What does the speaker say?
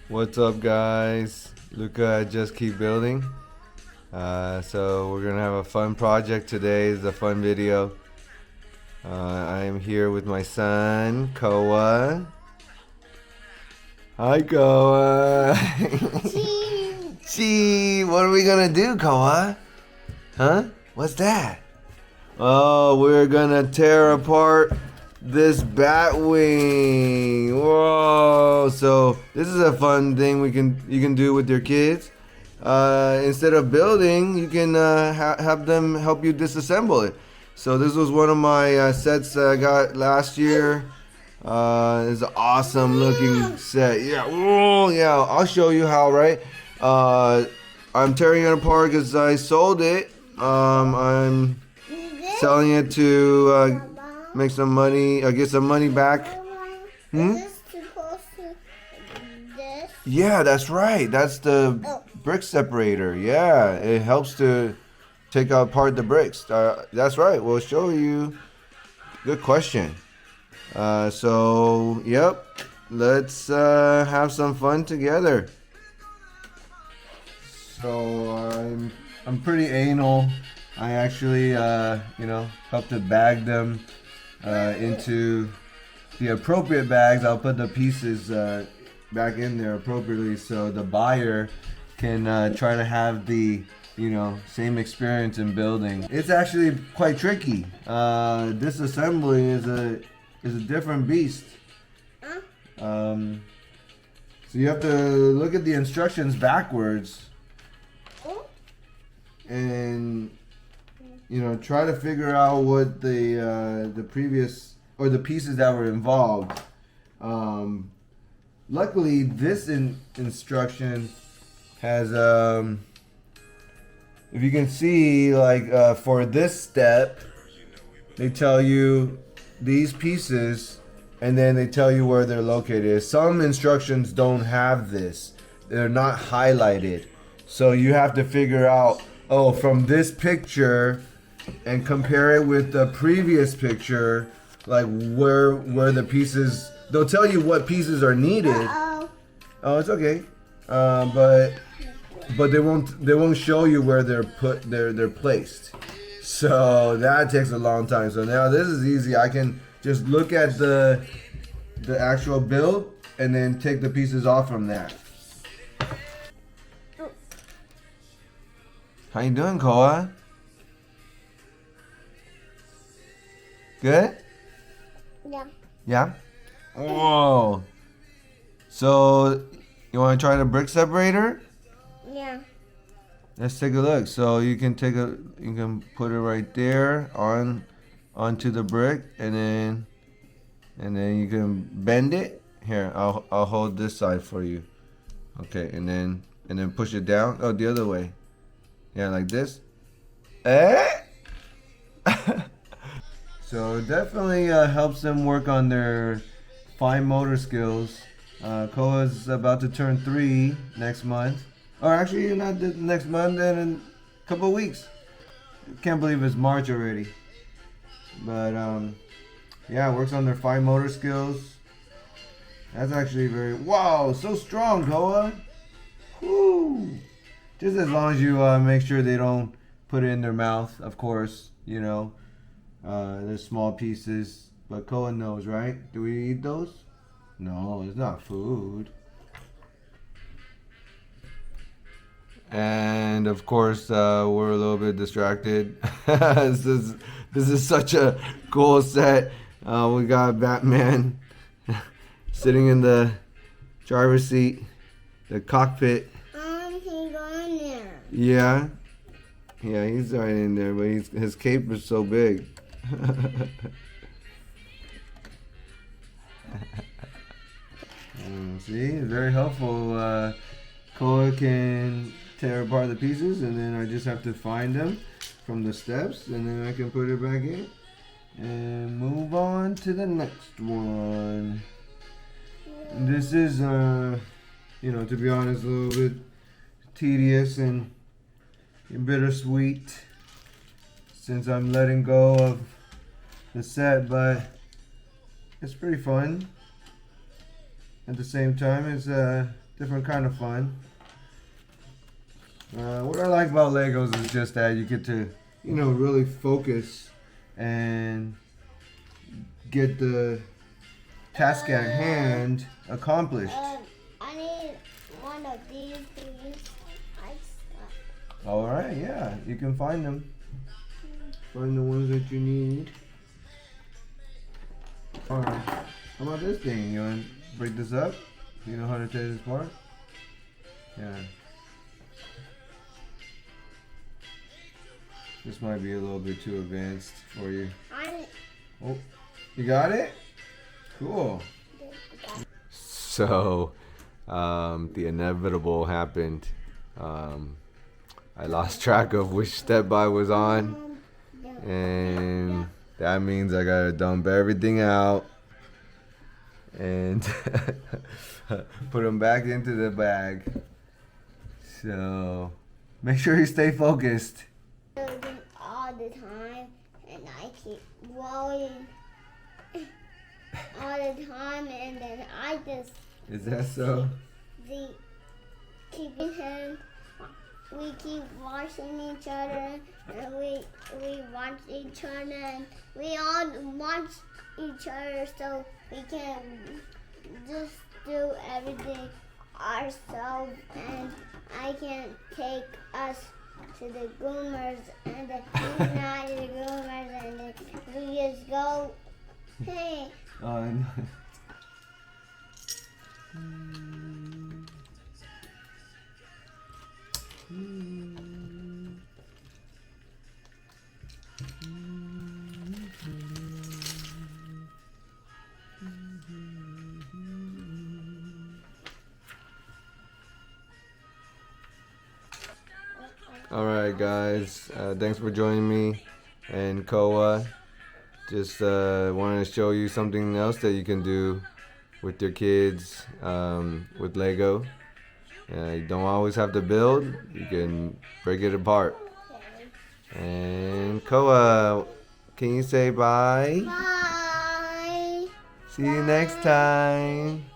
What's up, guys? Luca, just keep building. So we're gonna have a fun project today. It's a fun video. I am here with my son, Koa. Hi, Koa. Gee, what are we gonna do, Koa? Huh? What's that? Oh, we're gonna tear apart this Batwing. Whoa! So this is a fun thing you can do with your kids. Instead of building, you can have them help you disassemble it. So this was one of my sets I got last year. It's an awesome looking set. Yeah. Oh, yeah. I'll show you how. Right. I'm tearing it apart because I sold it. I'm selling it to make some money, get some money back. Hmm? Is this supposed to this? Yeah, that's right. That's the brick separator. Yeah, it helps to take apart the bricks. That's right. We'll show you. Good question. So, yep. Let's have some fun together. So I'm pretty anal. I actually help to bag them into the appropriate bags. I'll put the pieces back in there appropriately so the buyer can try to have the same experience in building. It's actually quite tricky. Disassembly is a different beast. So you have to look at the instructions backwards and try to figure out what the previous or the pieces that were involved. Luckily, this instruction has if you can see, like for this step, they tell you these pieces, and then they tell you where they're located. Some instructions don't have this; they're not highlighted, so you have to figure out. Oh, from this picture, and compare it with the previous picture, like where the pieces. They'll tell you what pieces are needed. Oh, it's okay. But they won't show you where they're placed. So that takes a long time. So now this is easy. I can just look at the actual build and then take the pieces off from that. How you doing, Koa? Good? Yeah. Yeah? Whoa. So, you want to try the brick separator? Yeah. Let's take a look. So you can put it right there onto the brick, and then you can bend it. Here, I'll hold this side for you. Okay, and then push it down. Oh, the other way. Yeah, like this. Eh? So it definitely helps them work on their fine motor skills. Koa's about to turn 3 next month. Or actually, not next month, and in a couple of weeks. Can't believe it's March already. But yeah, it works on their fine motor skills. That's actually wow, so strong, Koa. Whoo! Just as long as you make sure they don't put it in their mouth, of course, there's small pieces, but Koa knows, right? Do we eat those? No, it's not food. And of course, we're a little bit distracted. This is such a cool set. We got Batman sitting in the driver's seat, the cockpit. He's on there. Yeah, he's right in there, but his cape is so big. See, it's very helpful. Koa can tear apart the pieces, and then I just have to find them from the steps, and then I can put it back in and move on to the next one. And this is, to be honest, a little bit tedious and bittersweet since I'm letting go of the set, but it's pretty fun. At the same time, it's different kind of fun. What I like about Legos is just that you get to, you know, really focus and get the task at hand accomplished. I need one of these, please. All right, yeah, you can find them. Find the ones that you need. All right. How about this thing? You want to break this up? You know how to take this apart? Yeah. This might be a little bit too advanced for you. Oh, you got it? Cool. So, the inevitable happened. I lost track of which step I was on, and that means I gotta dump everything out and put them back into the bag. So, make sure you stay focused. All the time, and I keep rolling all the time, and then I just Is that so? keeping him. We keep watching each other, and we watch each other, and we all watch each other, so we can just do everything ourselves, and I can take us to the groomers, and then he's not the groomers, and then we just go, hey. Alright guys, thanks for joining me and Koa. Just wanted to show you something else that you can do with your kids with Lego. You don't always have to build, you can break it apart. And Koa, can you say bye? Bye. See you next time.